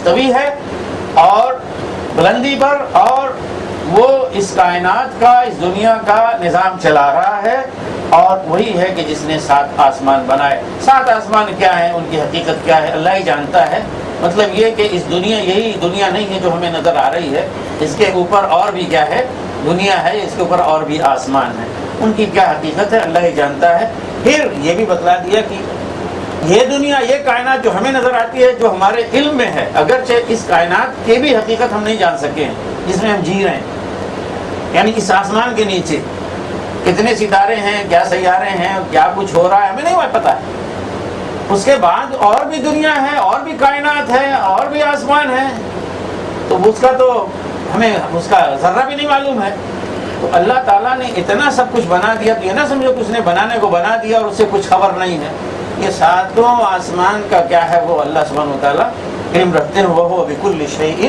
مستوی ہے اور بلندی پر، اور وہ اس کائنات کا، اس دنیا کا نظام چلا رہا ہے، اور وہی ہے کہ جس نے 7 آسمان بنائے۔ 7 آسمان کیا ہیں، ان کی حقیقت کیا ہے، اللہ ہی جانتا ہے۔ مطلب یہ کہ اس دنیا یہی دنیا نہیں ہے جو ہمیں نظر آ رہی ہے، اس کے اوپر اور بھی کیا ہے، دنیا ہے، اس کے اوپر اور بھی آسمان ہے، ان کی کیا حقیقت ہے اللہ ہی جانتا ہے۔ پھر یہ بھی بتلا دیا کہ یہ دنیا، یہ کائنات جو ہمیں نظر آتی ہے، جو ہمارے علم میں ہے، اگرچہ اس کائنات کی بھی حقیقت ہم نہیں جان سکے ہیں جس میں ہم جی رہے ہیں، یعنی اس آسمان کے نیچے کتنے ستارے ہیں، کیا سیارے ہیں، کیا کچھ ہو رہا ہے، ہمیں نہیں پتہ ہے۔ اس کے بعد اور بھی دنیا ہے، اور بھی کائنات ہے، اور بھی آسمان ہے، تو اس کا تو ہمیں اس کا ذرہ بھی نہیں معلوم ہے۔ تو اللہ تعالیٰ نے اتنا سب کچھ بنا دیا، تو یہ نہ سمجھو کہ اس نے بنانے کو بنا دیا اور اس سے کچھ خبر نہیں ہے۔ یہ 7 آسمان کا کیا ہے، وہ اللہ سبحانہ وتعالیٰ علم رکھتے ہیں، وہ بکل شیء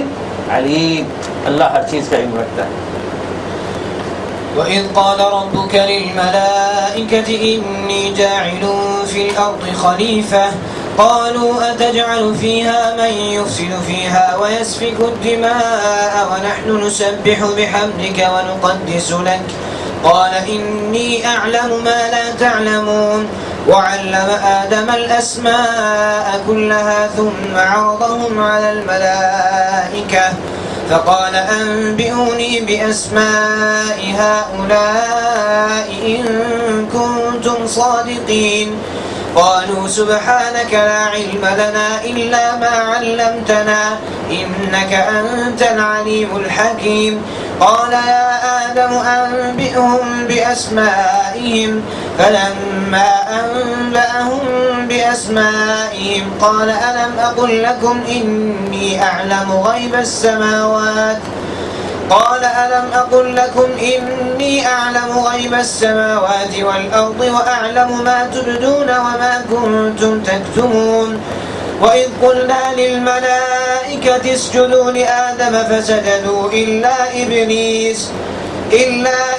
علیم، اللہ ہر چیز کا علم رکھتا ہے۔ وَإِذْ قَالَ رَبُّكَ لِلْمَلَائِكَةِ إِنِّي جَاعِلٌ فِي الْأَرْضِ خَلِيفَةً قَالُوا أَتَجْعَلُ فِيهَا مَن يُفْسِدُ فِيهَا وَيَسْفِكُ الدِّمَاءَ وَنَحْنُ نُسَبِّحُ بِحَمْدِكَ وَنُقَدِّسُ لَكَ قَالَ إِنِّي أَعْلَمُ مَا لَا تَعْلَمُونَ وَعَلَّمَ آدَمَ الْأَسْمَاءَ كُلَّهَا ثُمَّ عَرَضَهُمْ عَلَى الْمَلَائِكَةِ فقال أنبئوني بأسماء هؤلاء إن كنتم صادقين قالوا سبحانك لا علم لنا إلا ما علمتنا إنك أنت العليم الحكيم قال يا آدم أنبئهم بأسمائهم فلما أنبأهم بأسمائهم قال ألم أقل لكم إني أعلم غيب السماوات قال ألم أقل لكم إني أعلم غيب السماوات والأرض وأعلم ما تبدون وما كنتم تكتمون وإذ قلنا للملائكة اسجدوا لآدم فسجدوا إلا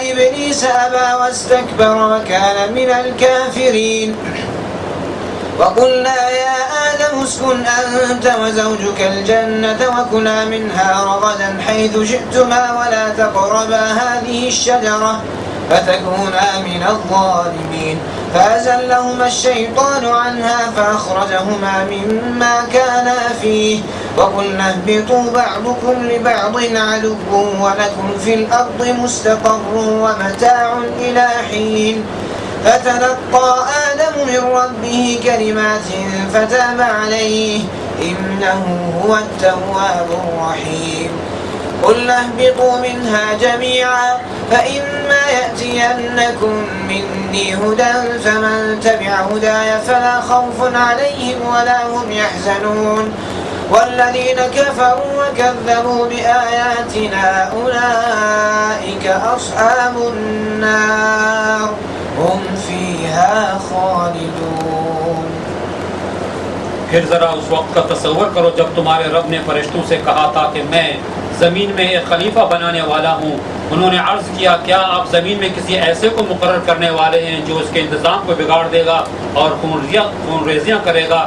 إبليس أبى واستكبر وكان من الكافرين وقلنا يا آدم اسكن أنت وزوجك الجنة وكلا منها رغدا حيث شئتما ولا تقربا هذه الشجرة فتكونا من الظالمين فأزلهما الشيطان عنها فأخرجهما مما كانا فيه وقلنا اهبطوا بعضكم لبعض عدو ولكم في الأرض مستقر ومتاع إلى حين فتلقى آدم من ربه كلمات فتاب عليه إنه هو التواب الرحيم قلنا اهبطوا منها جميعا فإما يأتينكم مني هدى فمن تبع هداي فلا خوف عليهم ولا هم يحزنون والذين كفروا وكذبوا بآياتنا أولئك أصحاب النار هم فيها خالدون۔ پھر ذرا اس وقت کا تصور کرو جب تمہارے رب نے فرشتوں سے کہا تھا کہ میں زمین میں ایک خلیفہ بنانے والا ہوں۔ انہوں نے عرض کیا کیا آپ زمین میں کسی ایسے کو مقرر کرنے والے ہیں جو اس کے انتظام کو بگاڑ دے گا اور خون ریزیاں کرے گا؟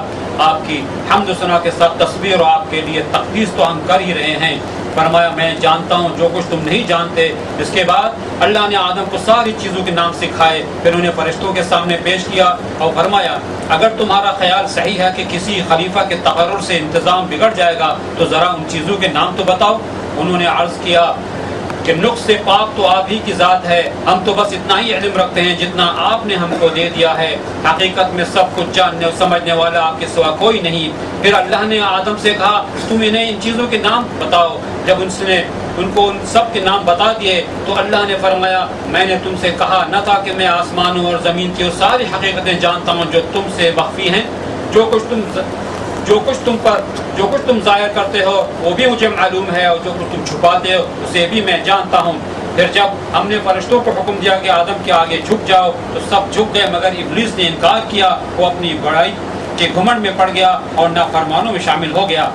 آپ کی حمد و ثنا کے ساتھ تسبیح اور آپ کے لیے تقدیس تو ہم کر ہی رہے ہیں۔ فرمایا میں جانتا ہوں جو کچھ تم نہیں جانتے۔ اس کے بعد اللہ نے آدم کو ساری چیزوں کے نام سکھائے، پھر انہیں فرشتوں کے سامنے پیش کیا اور فرمایا اگر تمہارا خیال صحیح ہے کہ کسی خلیفہ کے تقرر سے انتظام بگڑ جائے گا تو ذرا ان چیزوں کے نام تو بتاؤ۔ انہوں نے عرض کیا کہ نقص سے پاک تو آپ ہی کی ذات ہے، ہم تو بس اتنا ہی علم رکھتے ہیں جتنا آپ نے ہم کو دے دیا ہے، حقیقت میں سب کچھ جاننے اور سمجھنے والا آپ کے سوا کوئی نہیں۔ پھر اللہ نے آدم سے کہا تم انہیں ان چیزوں کے نام بتاؤ۔ جب اس نے ان کو ان سب کے نام بتا دیے تو اللہ نے فرمایا میں نے تم سے کہا نہ تھا کہ میں آسمانوں اور زمین کی وہ ساری حقیقتیں جانتا ہوں جو تم سے مخفی ہیں، جو کچھ تم ظاہر کرتے ہو وہ بھی مجھے معلوم ہے اور جو کچھ تم چھپاتے ہو اسے بھی میں جانتا ہوں۔ پھر جب ہم نے فرشتوں کو حکم دیا کہ آدم کے آگے جھک جاؤ تو سب جھک گئے مگر ابلیس نے انکار کیا، وہ اپنی بڑائی کے گھمنڈ میں پڑ گیا اور نافرمانوں میں شامل ہو گیا۔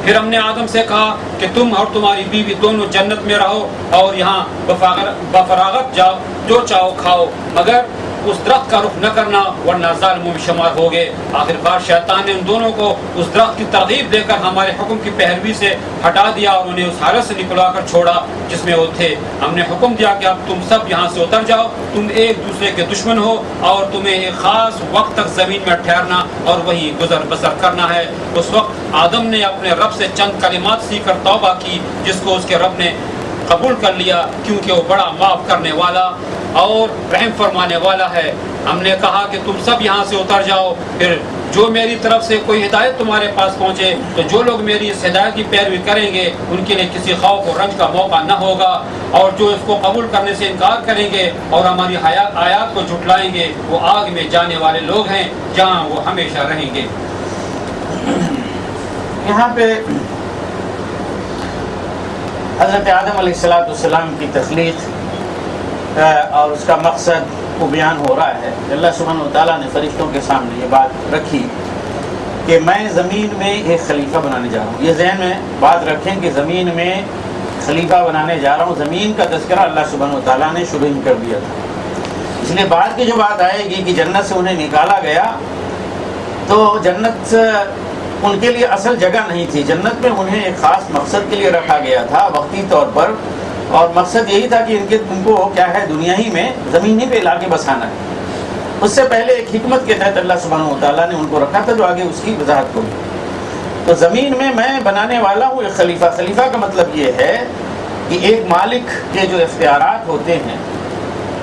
پھر ہم نے آدم سے کہا کہ تم اور تمہاری بیوی دونوں جنت میں رہو اور یہاں بفراغت جاؤ، جو چاہو کھاؤ، مگر اس درخت کا رخ نہ کرنا ورنہ ظالموں میں شمار ہو گئے۔ آخرکار شیطان نے ان دونوں کو اس درخت کی ترغیب دے کر ہمارے حکم کی پیروی سے ہٹا دیا اور انہیں اس حالت سے نکلا کر چھوڑا جس میں وہ تھے۔ ہم نے حکم دیا کہ اب تم سب یہاں سے اتر جاؤ، تم ایک دوسرے کے دشمن ہو اور تمہیں ایک خاص وقت تک زمین میں ٹھہرنا اور وہیں گزر بسر کرنا ہے۔ اس وقت آدم نے اپنے رب سے چند کلمات سیکھ کر توبہ کی جس کو اس کے رب نے قبول کر لیا کیونکہ وہ بڑا معاف کرنے والا اور رحم فرمانے والا ہے۔ ہم نے کہا کہ تم سب یہاں سے اتر جاؤ، پھر جو میری طرف سے کوئی ہدایت تمہارے پاس پہنچے تو جو لوگ میری اس ہدایت کی پیروی کریں گے ان کے لیے کسی خوف اور رنج کا موقع نہ ہوگا، اور جو اس کو قبول کرنے سے انکار کریں گے اور ہماری آیات کو جھٹلائیں گے وہ آگ میں جانے والے لوگ ہیں جہاں وہ ہمیشہ رہیں گے۔ یہاں پہ حضرت آدم علیہ السلام کی تخلیق اور اس کا مقصد کو بیان ہو رہا ہے۔ اللہ سبحانہ وتعالیٰ نے فرشتوں کے سامنے یہ بات رکھی کہ میں زمین میں ایک خلیفہ بنانے جا رہا ہوں۔ یہ ذہن میں بات رکھیں کہ زمین میں خلیفہ بنانے جا رہا ہوں۔ زمین کا تذکرہ اللہ سبحانہ وتعالیٰ نے شروع کر دیا تھا، اس لیے بعد کی جو بات آئے گی کہ جنت سے انہیں نکالا گیا تو جنت ان کے لیے اصل جگہ نہیں تھی۔ جنت میں انہیں ایک خاص مقصد کے لیے رکھا گیا تھا وقتی طور پر، اور مقصد یہی تھا کہ ان کو کیا ہے دنیا ہی میں زمین ہی پہ لا کے بسانا ہے۔ اس سے پہلے ایک حکمت کے تحت اللہ سبحانہ وتعالیٰ نے ان کو رکھا تھا جو آگے اس کی وضاحت ہوگی۔ تو زمین میں میں بنانے والا ہوں ایک خلیفہ۔ خلیفہ کا مطلب یہ ہے کہ ایک مالک کے جو اختیارات ہوتے ہیں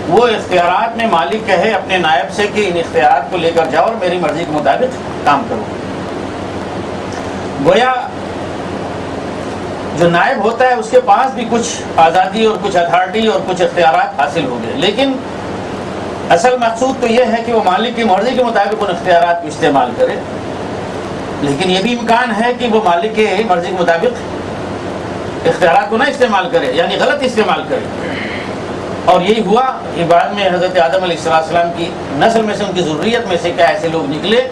وہ اختیارات میں مالک کہے اپنے نائب سے کہ ان اختیارات کو لے کر جاؤ اور میری مرضی کے مطابق کام کرو۔ گویا جو نائب ہوتا ہے اس کے پاس بھی کچھ آزادی اور کچھ اتھارٹی اور کچھ اختیارات حاصل ہو گئے، لیکن اصل مقصود تو یہ ہے کہ وہ مالک کی مرضی کے مطابق ان اختیارات کو استعمال کرے، لیکن یہ بھی امکان ہے کہ وہ مالک کی مرضی کے مطابق اختیارات کو نہ استعمال کرے، یعنی غلط استعمال کرے۔ اور یہی ہوا کہ بعد میں حضرت آدم علیہ السلام کی نسل میں سے ان کی ذریت میں سے کیا ایسے لوگ نکلے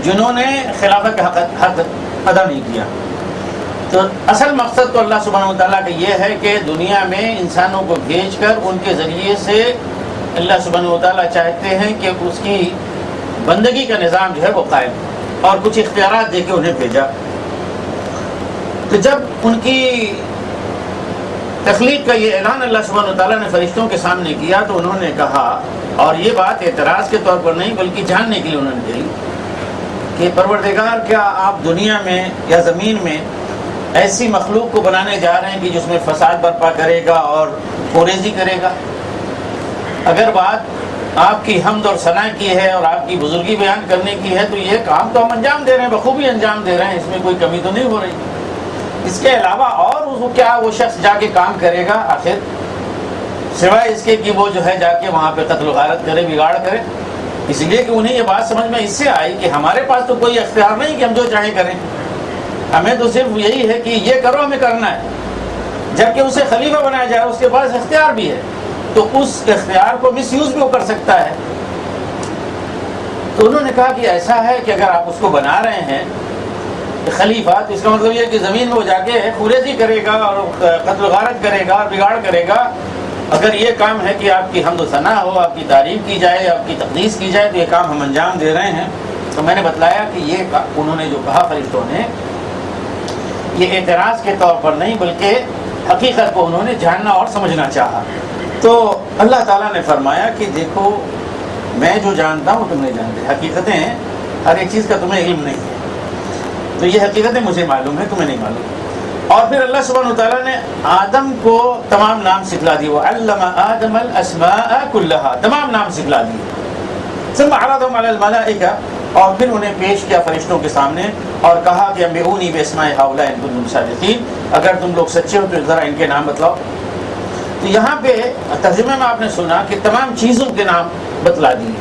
جنہوں نے خلافت کا حق ادا نہیں کیا۔ تو اصل مقصد تو اللہ سبحانہ وتعالیٰ کا یہ ہے کہ دنیا میں انسانوں کو بھیج کر ان کے ذریعے سے اللہ سبحانہ وتعالیٰ چاہتے ہیں کہ اس کی بندگی کا نظام جو ہے وہ قائم، اور کچھ اختیارات دے کے انہیں بھیجا۔ تو جب ان کی تخلیق کا یہ اعلان اللہ سبحانہ وتعالیٰ نے فرشتوں کے سامنے کیا تو انہوں نے کہا، اور یہ بات اعتراض کے طور پر نہیں بلکہ جاننے کے لیے انہوں نے کہی کہ پروردگار کیا آپ دنیا میں یا زمین میں ایسی مخلوق کو بنانے جا رہے ہیں کہ جس میں فساد برپا کرے گا اور خوریزی کرے گا؟ اگر بات آپ کی حمد اور ثنا کی ہے اور آپ کی بزرگی بیان کرنے کی ہے تو یہ کام تو ہم انجام دے رہے ہیں، بخوبی انجام دے رہے ہیں، اس میں کوئی کمی تو نہیں ہو رہی۔ اس کے علاوہ اور کیا وہ شخص جا کے کام کرے گا آخر، سوائے اس کے کہ وہ جو ہے جا کے وہاں پہ قتل و غارت کرے، بگاڑ کرے؟ اس لیے کہ انہیں یہ بات سمجھ میں اس سے آئی کہ ہمارے پاس تو کوئی اختیار نہیں کہ ہم جو چاہیں کریں، ہمیں تو صرف یہی ہے کہ یہ کرو، ہمیں کرنا ہے۔ جبکہ اسے خلیفہ بنایا جائے اس کے پاس اختیار بھی ہے، تو اس اختیار کو مس یوز بھی وہ کر سکتا ہے۔ تو انہوں نے کہا کہ ایسا ہے کہ اگر آپ اس کو بنا رہے ہیں خلیفہ تو اس کا مطلب یہ کہ زمین میں وہ جا کے خوریزی کرے گا اور قتل و غارت کرے گا اور بگاڑ کرے گا۔ اگر یہ کام ہے کہ آپ کی حمد و ثنا ہو، آپ کی تعریف کی جائے، آپ کی تقدیس کی جائے، تو یہ کام ہم انجام دے رہے ہیں۔ تو میں نے بتلایا کہ یہ انہوں نے جو کہا فرشتوں نے، یہ اعتراض کے طور پر نہیں بلکہ حقیقت کو انہوں نے جاننا اور سمجھنا چاہا۔ تو اللہ تعالیٰ نے فرمایا کہ دیکھو میں جو جانتا ہوں تم نہیں جانتے، حقیقتیں ہر ایک چیز کا تمہیں علم نہیں ہے، تو یہ حقیقتیں مجھے معلوم ہے، تمہیں نہیں معلوم۔ اور پھر اللہ سبحانہ وتعالیٰ نے آدم کو تمام نام سکھلا دیے، وَعَلَّمَ آدَمَ الْأَسْمَاءَ كُلَّهَا، تمام نام سکھلا دیے۔ ثُمَّ عَرَضَهُمْ عَلَى الْمَلَائِكَةِ، اور پھر انہیں پیش کیا فرشتوں کے سامنے اور کہا کہ انبئونی بِأَسْمَاءِ هَؤُلَاءِ إِن كُنتُمْ صَادِقِينَ، اگر تم لوگ سچے ہو تو ذرا ان کے نام بتلاؤ۔ تو یہاں پہ ترجمے میں آپ نے سنا کہ تمام چیزوں کے نام بتلا دیے۔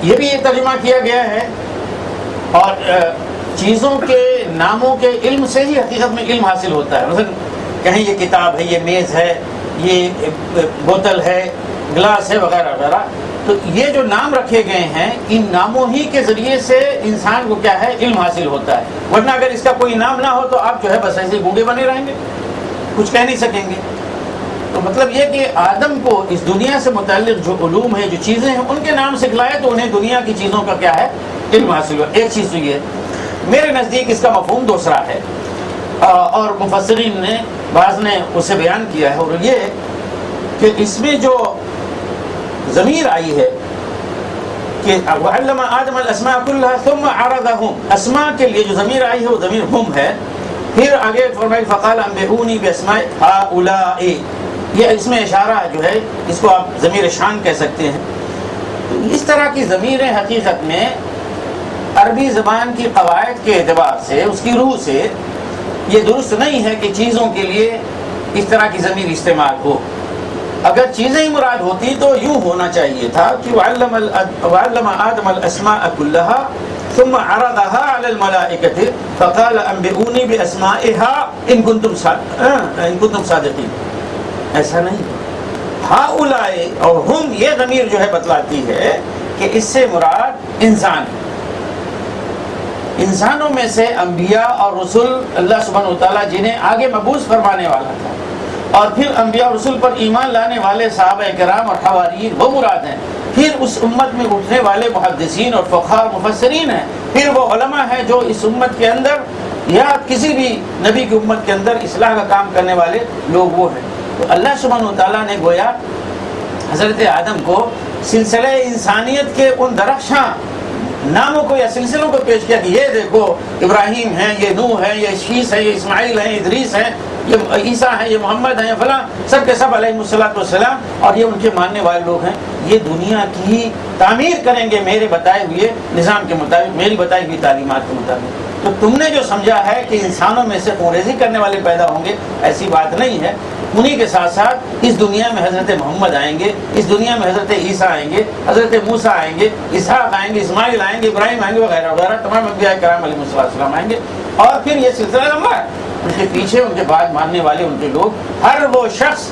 یہ بھی یہ ترجمہ کیا گیا ہے، اور چیزوں کے ناموں کے علم سے ہی حقیقت میں علم حاصل ہوتا ہے۔ مثلا کہیں یہ کتاب ہے، یہ میز ہے، یہ بوتل ہے، گلاس ہے، وغیرہ وغیرہ، تو یہ جو نام رکھے گئے ہیں ان ناموں ہی کے ذریعے سے انسان کو کیا ہے علم حاصل ہوتا ہے، ورنہ اگر اس کا کوئی نام نہ ہو تو آپ جو ہے بس ایسے گونگے بنے رہیں گے، کچھ کہہ نہیں سکیں گے۔ تو تو مطلب یہ کہ آدم کو اس دنیا سے متعلق جو علوم ہے، جو چیزیں ہیں، ان کے نام سکھلائے تو انہیں دنیا کی چیزوں کا کیا ہے، علم حاصل ہوا۔ ایک چیز تو یہ ہے، میرے نزدیک اس کا مفہوم دوسرا ہے، اور مفسرین نے بعض نے اسے بیان کیا ہے، اور یہ کہ اس میں جو ضمیر آئی ہے کہ وعلم آدم الاسماء كلها ثم عرضهم، اسماء کے لیے جو ضمیر آئی ہے وہ ضمیر ہم ہے، پھر آگے فرمایا فقال انبئونی باسماء هؤلاء، یہ اس میں اشارہ جو ہے اس کو آپ ضمیر شان کہہ سکتے ہیں۔ تو اس طرح کی ضمیریں حقیقت میں عربی زبان کی قواعد کے اعتبار سے، اس کی روح سے یہ درست نہیں ہے کہ چیزوں کے لیے اس طرح کی ضمیر استعمال ہو۔ اگر چیزیں ہی مراد ہوتی تو یوں ہونا چاہیے تھا کہ وعلم آدم الاسماء كلها ثم عرضها على الملائكة فقال انبئوني باسمائها ان كنتم صادقين۔ ایسا نہیں، ہؤلاء اور ہم یہ ضمیر جو ہے بتلاتی ہے کہ اس سے مراد انسان ہے۔ انسانوں میں سے انبیاء اور رسول اللہ سبحانہ وتعالیٰ جنہیں آگے مبعوث فرمانے والا تھا، اور پھر انبیاء اور رسول پر ایمان لانے والے صحابہ کرام اور حواریین وہ مراد ہیں، پھر اس امت میں اٹھنے والے محدثین اور فقہاء اور مفسرین ہیں، پھر وہ علماء ہیں جو اس امت کے اندر یا کسی بھی نبی کی امت کے اندر اصلاح کا کام کرنے والے لوگ وہ ہیں۔ تو اللہ سبحانہ وتعالیٰ نے گویا حضرت آدم کو سلسلہ انسانیت کے ان درخشاں ناموں کو یا سلسلوں کو پیش کیا کہ یہ دیکھو ابراہیم ہیں، یہ نوح ہیں، یہ شیس ہیں، یہ اسماعیل ہیں، ادریس ہیں، یہ عیسیٰ ہیں، یہ محمد ہیں، یہ فلاں، سب کے سب علیہ الصلوۃ والسلام، اور یہ ان کے ماننے والے لوگ ہیں، یہ دنیا کی تعمیر کریں گے میرے بتائے ہوئے نظام کے مطابق، میری بتائی ہوئی تعلیمات کے مطابق۔ تو تم نے جو سمجھا ہے کہ انسانوں میں سے خونریزی کرنے والے پیدا ہوں گے، ایسی بات نہیں ہے۔ انہی کے ساتھ ساتھ اس دنیا میں حضرت محمد آئیں گے، اس دنیا میں حضرت عیسیٰ آئیں گے، حضرت موسیٰ آئیں گے، اسحاق آئیں گے، اسماعیل آئیں گے، ابراہیم آئیں گے، وغیرہ وغیرہ، تمام انبیاء کرام علیہ السلام آئیں گے، اور پھر یہ سلسلہ لمبا ہے۔ ان کے پیچھے ان کے بعد ماننے والے ان کے لوگ، ہر وہ شخص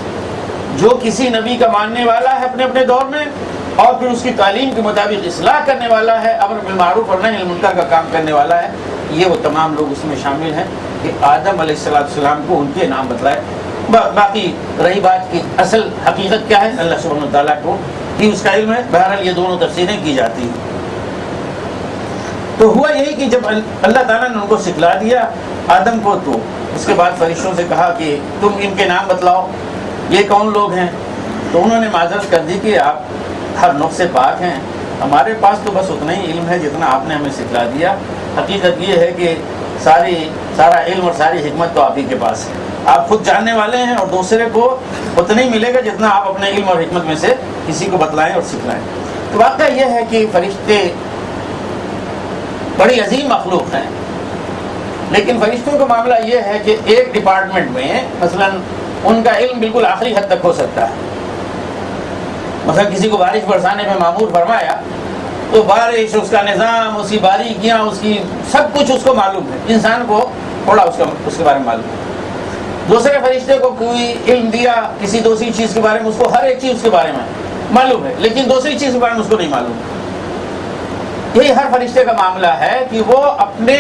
جو کسی نبی کا ماننے والا ہے اپنے اپنے دور میں، اور پھر اس کی تعلیم کے مطابق اصلاح کرنے والا ہے، امر بالمعروف اور نہی عن المنکر کا کام کرنے والا ہے، یہ وہ تمام لوگ اس میں شامل ہیں کہ آدم علیہ السلام کو ان کے نام بتلائے۔ باقی رہی بات کی اصل حقیقت کیا ہے، اللہ سبحانہ وتعالیٰ کو ہی اس کا علم ہے۔ بہرحال یہ دونوں تفسیریں کی جاتی ہیں۔ تو ہوا یہی کہ جب اللہ تعالیٰ نے ان کو سکھلا دیا آدم کو، تو اس کے بعد فرشتوں سے کہا کہ تم ان کے نام بتلاؤ، یہ کون لوگ ہیں؟ تو انہوں نے معذرت کر دی کہ آپ ہر نقص سے پاک ہیں، ہمارے پاس تو بس اتنا ہی علم ہے جتنا آپ نے ہمیں سکھلا دیا۔ حقیقت یہ ہے کہ سارا علم اور ساری حکمت تو آپ ہی کے پاس ہے، آپ خود جاننے والے ہیں، اور دوسرے کو اتنا ہی ملے گا جتنا آپ اپنے علم اور حکمت میں سے کسی کو بتلائیں اور سکھلائیں۔ تو واقعہ یہ ہے کہ فرشتے بڑی عظیم مخلوق ہیں، لیکن فرشتوں کا معاملہ یہ ہے کہ ایک ڈپارٹمنٹ میں مثلا ان کا علم بالکل آخری حد تک ہو سکتا ہے۔ مثلا کسی کو بارش برسانے میں مامور فرمایا تو بارش، اس کا نظام، اس کی باریکیاں، اس کی سب کچھ اس کو معلوم ہے، انسان کو تھوڑا اس کے بارے میں معلوم ہے۔ دوسرے فرشتے کو کوئی علم دیا کسی دوسری چیز کے بارے میں، اس کو ہر ایک چیز اس کے بارے میں معلوم ہے، لیکن دوسری چیز کے بارے میں اس کو نہیں معلوم۔ یہی ہر فرشتے کا معاملہ ہے کہ وہ اپنے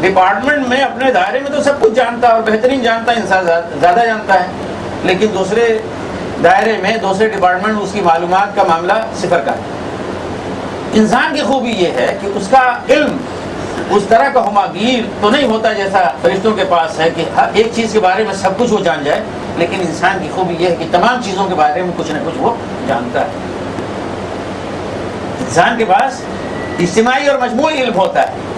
ڈپارٹمنٹ میں، اپنے دائرے میں تو سب کچھ جانتا ہے اور بہترین جانتا ہے، انسان زیادہ جانتا ہے، لیکن دوسرے دائرے میں، دوسرے ڈپارٹمنٹ میں اس کی معلومات کا معاملہ صفر کا ہے۔ انسان کی خوبی یہ ہے کہ اس کا علم اس طرح کا ہماگیر تو نہیں ہوتا جیسا فرشتوں کے پاس ہے کہ ہر ایک چیز کے بارے میں سب کچھ وہ جان جائے، لیکن انسان کی خوبی یہ ہے کہ تمام چیزوں کے بارے میں کچھ نہ کچھ وہ جانتا ہے۔ انسان کے پاس اجتماعی اور مجموعی علم ہوتا ہے،